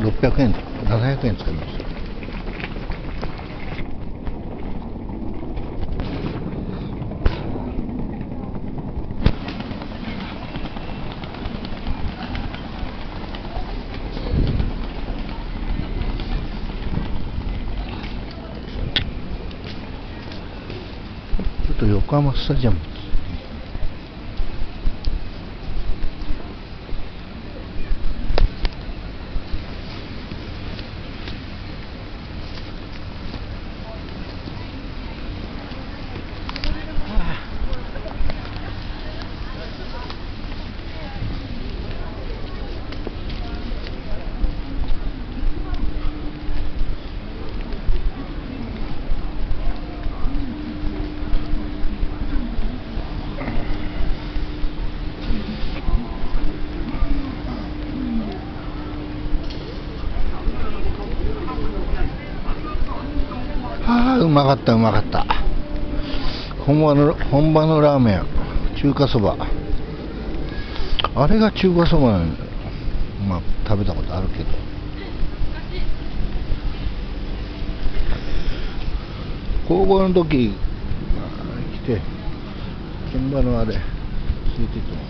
600円、700円使います。ちょっと横浜スタジアムです。うまかったうまかった。本場のラーメン、中華そば。あれが中華そばなんだよ。まあ食べたことあるけど。高校の時来て現場のあれついてても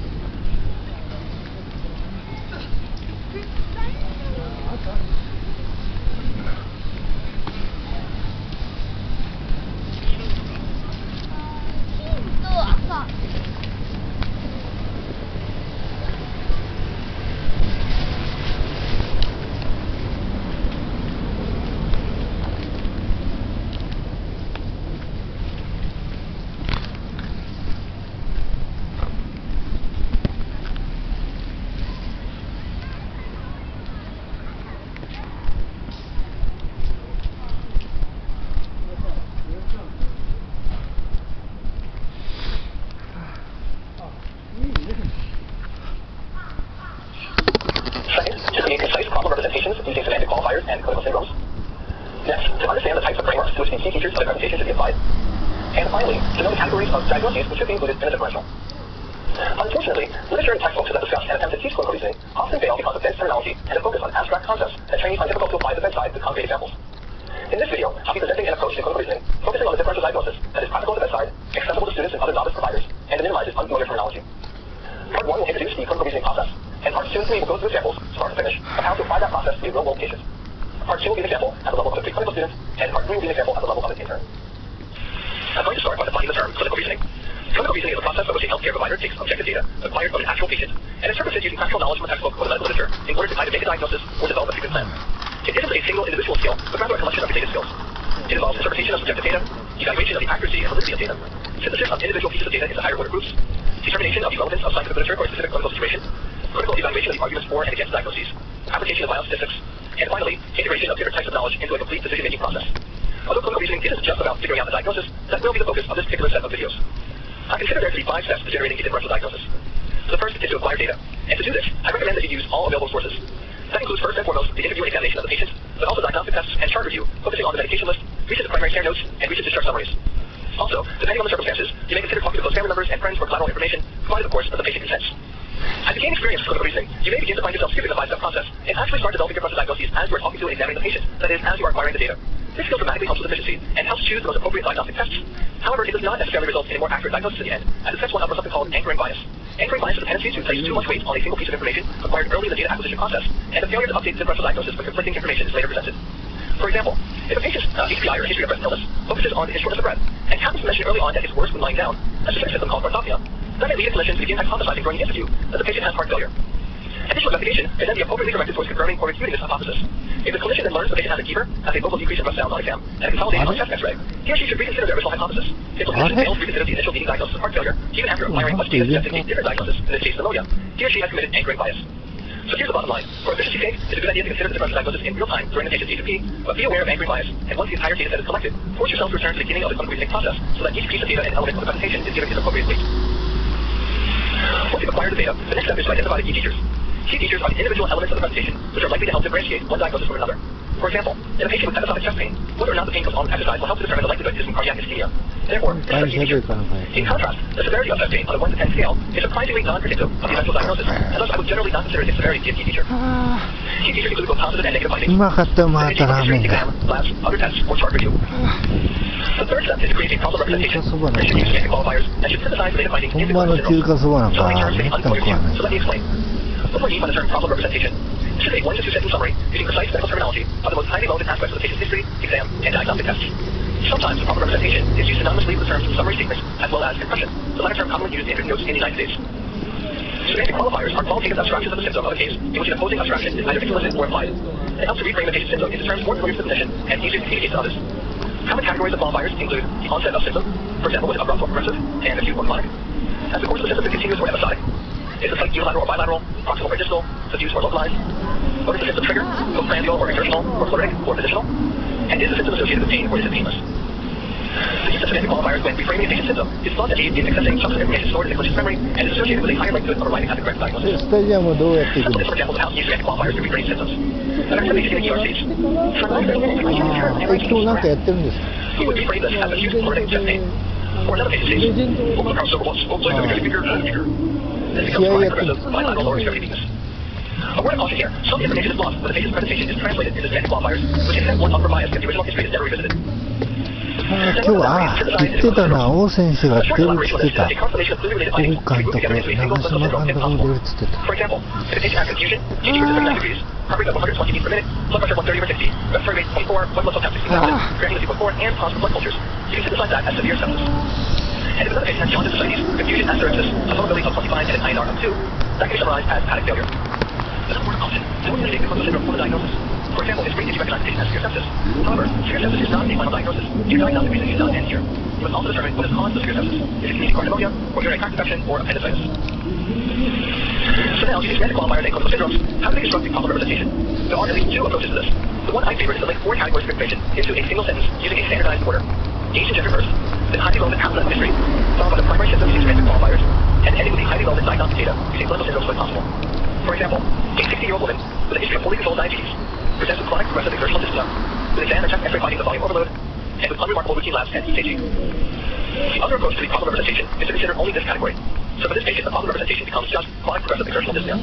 using semantic qualifiers and clinical syndromes. Next, to understand the types of frameworks to which these key features of the presentation should be applied. And finally, to know the categories of diagnoses which should be included in a differential. Unfortunately, literature and textbooks that discuss and attempt to teach clinical reasoning often fail because of dense terminology and a focus on abstract concepts that trainees find difficult to apply at the bedside with concrete examples. In this video, I'll be presenting an approach to clinical reasoning focusing on the differential diagnosis that is practical at the bedside, accessible to students and other novice providers, and that minimizes unfamiliar terminology. Part 1 will introduce the clinical reasoning process, and Part 2 and 3 will go through examples, start to finish, of how to apply that process to real-world cases. Part 2 will be an example at the level of a preclinical student, and Part 3 will be an example at the level of an intern. I'm going to start by defining the term clinical reasoning. Clinical reasoning is a process by which a healthcare provider takes objective data acquired from an actual patient and interprets it using practical knowledge from a textbook or the medical literature in order to either make a diagnosis or develop a treatment plan. It isn't a single individual skill, but rather a collection of related skills. It involves interpretation of subjective data, evaluation of the accuracy and validity of data, synthesis of individual pieces of data into higher order groups, determination of the relevance of scientific literature for a specific clinical situation, critical evaluation of the arguments for and against diagnoses, application of biostatistics, and finally, integration of different types of knowledge into a complete decision-making process. Although clinical reasoning isn't just about figuring out the diagnosis, that will be the focus of this particular set of videos. I consider there to be 5 steps to generating a differential diagnosis. So the first is to acquire data, and to do this, I recommend that you use all available sources. That includes first and foremost the interview and examination of the patient, but also diagnostic tests and chart review, focusing on the medication list, recent primary care notes, and recent discharge summaries. Also, depending on the circumstances, you may consider talking to close family members and friends for collateral information, provided of course that the patient consents. As you gain experience with clinical reasoning, you may begin to find yourself skipping the 5-step process and actually start developing differential diagnoses as you are talking to and examining the patient, that is, as you are acquiring the data. This skill dramatically helps with efficiency and helps choose the most appropriate diagnostic tests. However, it does not necessarily result in a more accurate diagnosis in the end, as it sets one up for something called anchoring bias. Anchoring bias is a tendency to place too much weight on a single piece of information acquired early in the data acquisition process, and the failure to update the differential diagnosis when conflicting information is later presented. For example, if a patient's HPI or history of breast illness focuses on his shortness of breath and happens to mention early on that it's worse when lying down, a specific symptom called orthopnea, that may lead a clinician to begin hypothesizing during the institute that the patient has heart failure. Additional investigation may then be appropriately directed towards confirming or refuting this hypothesis. If the clinician then learns the patient has a fever, has a vocal decrease in breath sounds on exam, and a consolidated on chest x-ray, he or she should reconsider their original hypothesis. If the clinician fails to reconsider the initial leading diagnosis of heart failure, even after acquiring much data suggesting a different diagnosis, in this case pneumonia, he or she has committed anchoring bias. So here's the bottom line. For efficiency's sake, it's a good idea to consider the differential diagnosis in real time during the patient's HFP, but be aware of anchoring bias, and once the entire data set is collected, force yourself to return to the beginning of the clinical reasoning process so that each piece of data and element of the presentation is given its appropriate weight. Once you've acquired the data, the next step is to identify the key features. Key features are the individual elements of the presentation, which are likely to help differentiate one diagnosis from another. For example, in a patient with episodic chest pain, whether or not the pain comes on with exercise will help to determine the likelihood it is from cardiac ischemia. Therefore, this is a key feature. In contrast, the severity of chest pain on a 1 to 10 scale is surprisingly non-predictive of the eventual diagnosis, and thus I would generally not consider its severity to be a key feature. Key features include both positive and negative う findings. まかったうまかったラーメン Exam, が labs, other tests, or chart review. The third step is to create a problem representation. Jungka soba This should use semantic qualifiers and should synthesize the data findings 本 into 場の conceptual 中華そばなん So か many terms め may be ったに unfamiliar 食 to わ you, ない so let me explain. What do I mean by the term problem representation? This is a 1 to 2 sentence summary using precise medical terminology of the most highly relevant aspects of the patient's history, exam, and diagnostic tests. Sometimes the problem representation is used synonymously with the terms summary statements as well as impression, the latter term commonly used in written notes in the United States. Semantic qualifiers are qualitative abstractions of the symptom of a case in which an opposing abstraction is either explicit or implied. It helps to reframe a patient's symptom into terms more familiar to the clinician and easier to communicate to others. Common categories of qualifiers include the onset of symptom, for example, with abrupt or progressive, and acute or chronic. As the course of the symptom is continuous or episodic. Is the site unilateral or bilateral, proximal or distal, diffuse or localized? What is the symptom trigger, postprandial or exertional, or floritic or positional? And is the symptom associated with pain or is it painless? The use of semantic qualifiers when reframing a patient's symptom is thought to aid in accessing chunks of information stored in the clinician's memory and is associated with a higher likelihood of arriving at the correct で diagnosis. スタジアムをどうやっていく Simple の is, for example, how to use semantic qualifiers to reframe symptoms. An activity in the ER stage. For いつもなんかやってるんですか He would reframe this as acute floritic chest pain. Or another patient stage. Open across cervical, speaker, speaker. This becomes chronic, progressive, bilateral, or extremity weakness. A word of caution here. Some information is lost when the patient's presentation is translated into semantic qualifiers, which can set one up for bias if the original history is never revisited. 今日は言ってたな王選手が出るっつってた王監督長嶋監督も出るっつってた For example, if a patient has confusion, TG groups of 9 degrees, heart rate of 120 beats per minute, blood pressure 130 over 60, respiratory rate 24, white blood cell count 16,000, creatinine 2.4, and positive blood cultures, you can synthesize that as severe sepsis. And if another patient has jaundice ascites, confusion, asterixis, a vulnerability of 25, and an INR of 2, that can be summarized as hepatic failure. Another word of caution, no one can take the clinical syndrome for the diagnosis. For example, it's great if you recognize the patient as severe sepsis. However, severe sepsis is not a final diagnosis. Your diagnostic reasoning is not end here. You must also determine what has caused the severe sepsis. Is it community pneumonia, or urinary tract infection, or appendicitis? So now, using semantic qualifiers and clinical syndromes, how do they construct the problem representation? There are at least 2 approaches to this. The one I favor is to link 4 categories of information into a single sentence using a standardized order. Age and gender first, then highly relevant pathological history, followed by the primary symptoms using semantic qualifiers, and ending with the highly relevant diagnostic data using clinical syndromes when possible. For example, a 60-year-old woman with a history of poorly controlled diabetes presents with chronic progressive exertional dyspnea, with exam and chest X-ray findings of volume overload, and with unremarkable routine labs and EKG. The other approach to the problem representation is to consider only this category. So for this patient, the problem representation becomes just chronic progressive exertional dyspnea.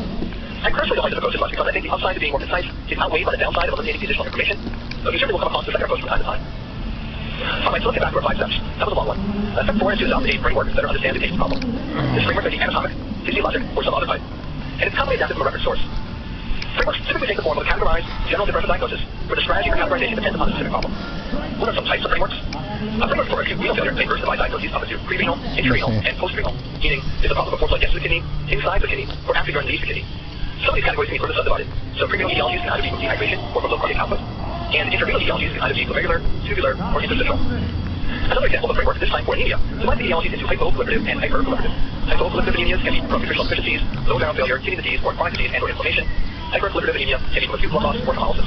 I personally don't like this approach as much because I think the upside of being more concise is outweighed by the downside of eliminating the additional information, but we certainly will come across the second approach from time to time. Alright, so let's get back to our 5 steps. That was a long one. Step 4 is to adopt a framework to better understand the patient's problem. This framework may be anatomic, physiologic, or some other type, and it's commonly adapted from a reference source. Frameworks typically take the form of a categorized, general differential diagnosis, where the strategy for categorization depends upon the specific problem. What are some types of frameworks? A framework for acute renal failure may first divide diagnoses up into pre-renal, intrarenal, and post-renal, meaning is the problem before blood gets to the kidney, inside the kidney, or after urine leaves the kidney. Some of these categories can be further subdivided. So pre-renal etiologies can either be from dehydration or from low cardiac output, and intrarenal etiologies can either be glomerular, tubular, or interstitial. Another example of a framework, this time for anemia, divides the etiologies into hypoproliferative and hyperproliferative. Hypoproliferative anemias can be from nutritional deficiencies, low bowel failure, kidney disease, or chronic disease and/or inflammation. Hyperproliferative anemia can be from acute blood loss or hemolysis.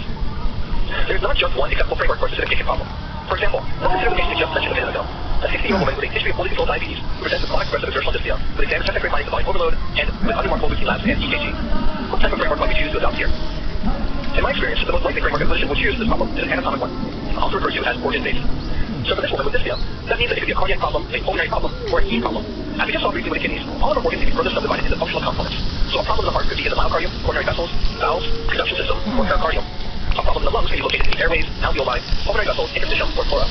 There is not just one acceptable framework for a specific patient problem. For example, let's consider the patient we just mentioned a minute ago. A 60-year-old woman with a history of poorly controlled diabetes who presents with chronic progressive exertional dyspnea, with exam and chest X-ray findings of volume overload, and with unremarkable routine labs and EKG. What type of framework might we choose to adopt here? In my experience, the most likely framework a clinician would choose for this problem is an anatomic one, also referred to as organ-based. So for this woman with dyspnea, that means that it could be a cardiac problem, a pulmonary problem, or a heme problem. As we just saw briefly with the kidneys, all of our organs can be further subdivided into functional components. So a problem in the heart could be in the myocardium, coronary vessels, valves, reduction system, or pericardium. A problem in the lungs can be located in the airways, alveoli, pulmonary vessels, interstitium, or pleura.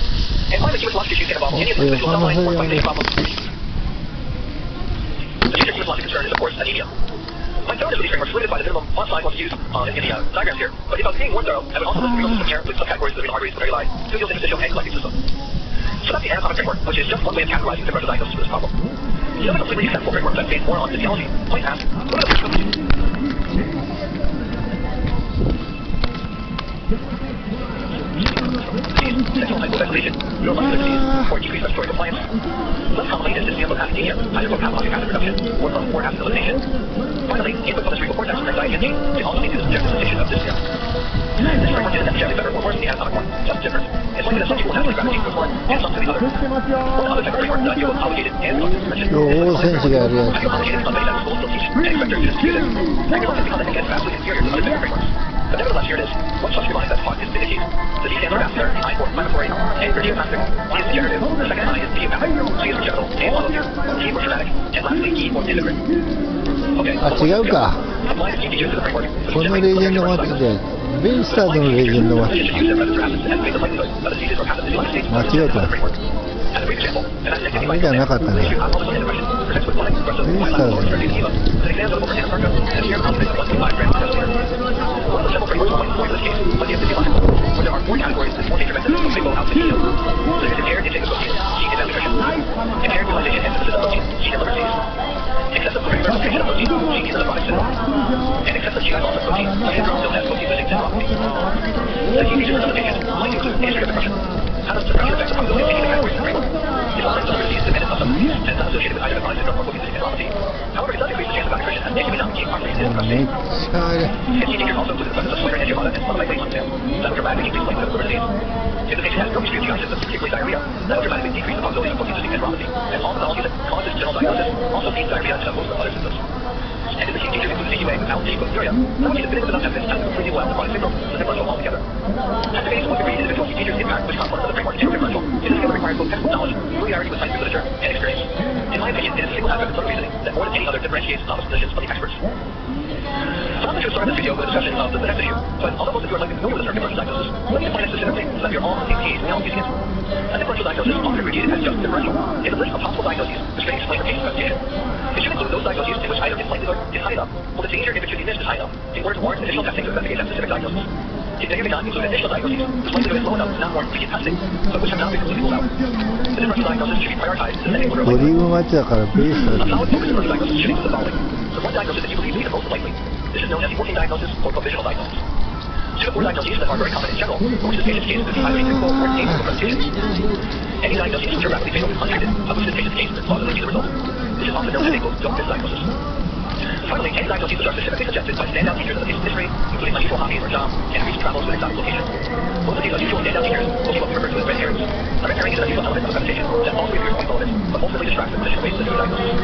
And finally, hematologic issues can involve any of the individual cell line or coagulation problems. The major hematologic concern is, of course, anemia. My thoroughness of these frameworks is limited by the minimum font size ones used in the diagrams here, but if I was being more thorough, I would also list the renal system here with subcategories of the renal arteries, glomeruli, tubules, interstitium, and collecting system. So that's the anatomic framework, which is just one way of categorizing the differential diagnosis for this problem. The other completely acceptable framework that's based more on physiology might ask, what are the symptoms? Sexual hypoventilation, neuromuscular disease, or decreased respiratory compliance. Less commonly is dyspnea with acidemia, either from pathologic acid reduction or from poor acid elimination. Finally, input from the cerebral cortex, anxiety and pain, can also lead to the subjective sensation of dyspnea. This framework isn't necessarily better or worse than the anatomic one, just different. It's likely that some people naturally gravitate to one and some to the other. One other type of framework that I feel is obligated and reluctant to mention is I feel obligated because many medical schools still teach and expect their students to use it. I'm reluctant because I think it's vastly inferior to other types of frameworks. But nevertheless, here it is. One such reminder that's taught is vindicate. The D stands for vascular, the I for inflammatory, and for idiopathic. D is degenerative, the second I is idiopathic, G is for genital, A for autoimmune, T for traumatic, and lastly E for endocrine. Okay. あ、違うか。Apply the key features to the framework. このレジェンドマッチでベイスターズのレジェンドマッチ Use them as their assets and make the likelihood of the diseases or pathogens in the state 間違えた framework. As a brief example, an accident あれじゃなかったね alcoholism and depression presents with chronic progressive bilateral or obstructive edema. An exam of overtake America and here concentrates 1.5 grams per deciliter. One of the several frameworks will point in this case, plenty of physiological, where there are 4 categories and 4 major methods of single out There is impaired intake of protein, gene and nutrition. Impaired utilization and synthesis of protein, gene and liver disease. Excessive diversification of protein, gene and nephrotic syndrome. And excessive GI loss of protein, syndrome known as protein-losing syndrome. The key features of the patient might include history of depression. How does depression affect the probability of taking the categories in the framework? If all symptoms of disease dependent on substance and is not associated with either the chronic syndrome or protein-losing syndrome. However, it does increase the chance of malnutrition as it may not gain properly in the stress め state. っちゃあれ And key features also include the presence of sliver angioedema and splenomegaly on exam. That will dramatically increase likelihood of liver disease. If the patient has no history of GI symptoms, particularly diarrhea, that will dramatically decrease the probability of protein-losing enteropathy. And all pathology that causes general diagnosis also means diarrhea and most of the other symptoms. And if the key features include CUA without any proteinuria, that would be definitive enough evidence to completely rule out the chronic syndrome, the differential altogether. Estimating to what degree individual key features impact which components of the framework and differential is a skill that requires both technical knowledge, familiarity with scientific literature, and experience. In my opinion, it is a single aspect of clinical reasoning that more than any other differentiates novice clinicians from the experts. So I'm going to start this video with a discussion of the next issue, but although most of you are likely familiar with the term differential diagnosis, let me define it specifically so that we are all on the same page and all using it. A differential diagnosis, often abbreviated as just differential, is a list of possible diagnoses which may explain the patient's presentation. It should include those diagnoses in which either its likelihood is high enough or the danger if it should be missed is high enough in order to warrant additional testing to investigate that specific diagnosis. It may or may not include additional diagnoses whose likelihood is low enough to not warrant immediate testing, but which have not been completely ruled out. The differential diagnosis should be prioritized in descending order of ド likelihood. リームマッチだからベイスタ A ーズ solid focused differential diagnosis should include the following. The one diagnosis that you believe to be the most likely. This is known as the working diagnosis or provisional diagnosis. Two or 4 diagnoses that are very common in general, for which this patient's case could be either atypical or atypical presentation. Any diagnoses which are rapidly fatal if untreated, of which this patient's case could plausibly be the result. This is often known as a don't miss diagnosis. Finally, any diagnoses which are specifically suggested by standout features of the patient's history, including unusual hobbies or job, and recent travels to an exotic location. Most of these unusual standout features will be what we refer to as red herrings. A red herring is an unusual element of a presentation that falsely appears quite relevant, but ultimately distracts the clinician away from the true diagnosis.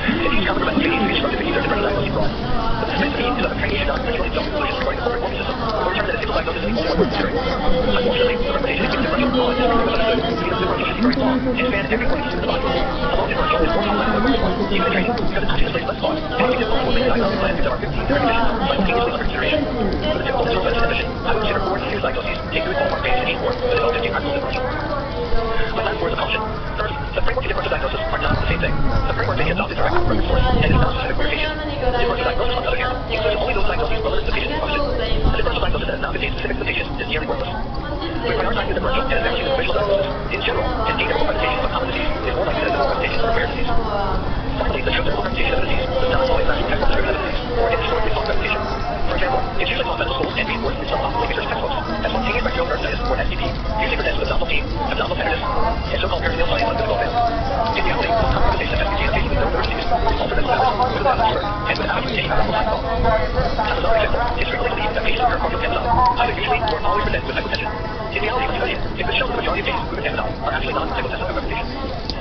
If these common preventative techniques be instructed to keep their differential diagnosis broad, what this meant to me is that the training should not continually jump to conclusions regarding the corporate working system, or determine that a single diagnosis is the only one worth considering. Unfortunately, the recommendation to keep differential broad is frequently misunderstood to mean that differential should be very long and span every organ system in the body. Although differential is more complex than the first one, even in training, because it continuously less cost, and it makes it possible to make a diagnostic plan because there are 15 different conditions simultaneously under consideration. For the typical intervention physician, I would consider 4 disease diagnoses, take good ballpark base and aim for, but develop 15 practical differential. My last words of caution. First, the framework and differential diagnosis are not the same thing. The framework may be adopted directly from the source and is not specific for your patient. Differential diagnosis, on the other hand, includes only those diagnoses relevant to the patient in question. A differential diagnosis that is not contained specific to the patient is nearly worthless. We prioritize the differential and advance the provisional diagnosis. In general, an atypical presentation of a common disease is more likely than a typical presentation of a rare disease. Finally, the true typical presentation of a disease does not always match the technical description of a disease or an historically taught presentation. For example, it's usually taught medical schools and reinforced in some optimally researched textbooks that spontaneous bacterial peritonitis, or SBP, usually presents with abdominal pain, abdominal tenderness, and so-called peritoneal science on physical events. In reality, most common presentations of SBP in a patient with no liver disease is also presents valid, with a valid fever, and without any abdominal side call. As another example, it's frequently believed that patients with pericardial candida either usually or always present with hypotension. In reality, when studied, it could show that the majority of patients with candida are actually non-hypotensive representation.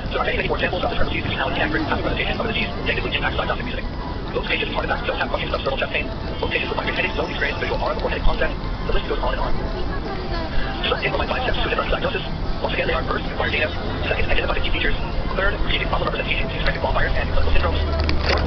There are many more examples of discrepancies between how an inaccurate presentation of a disease negatively impacts diagnostic reasoning. Most patients with heart attacks don't have questions of external chest pain. Most patients with migraine headaches don't experience visual arm or headache onset. The list goes on and on. So let's implement 5 steps to a differential diagnosis. Once again, they are: first, acquire data; second, identify the key features; third, create a problem representation to expected qualifiers and clinical syndromes; fourth,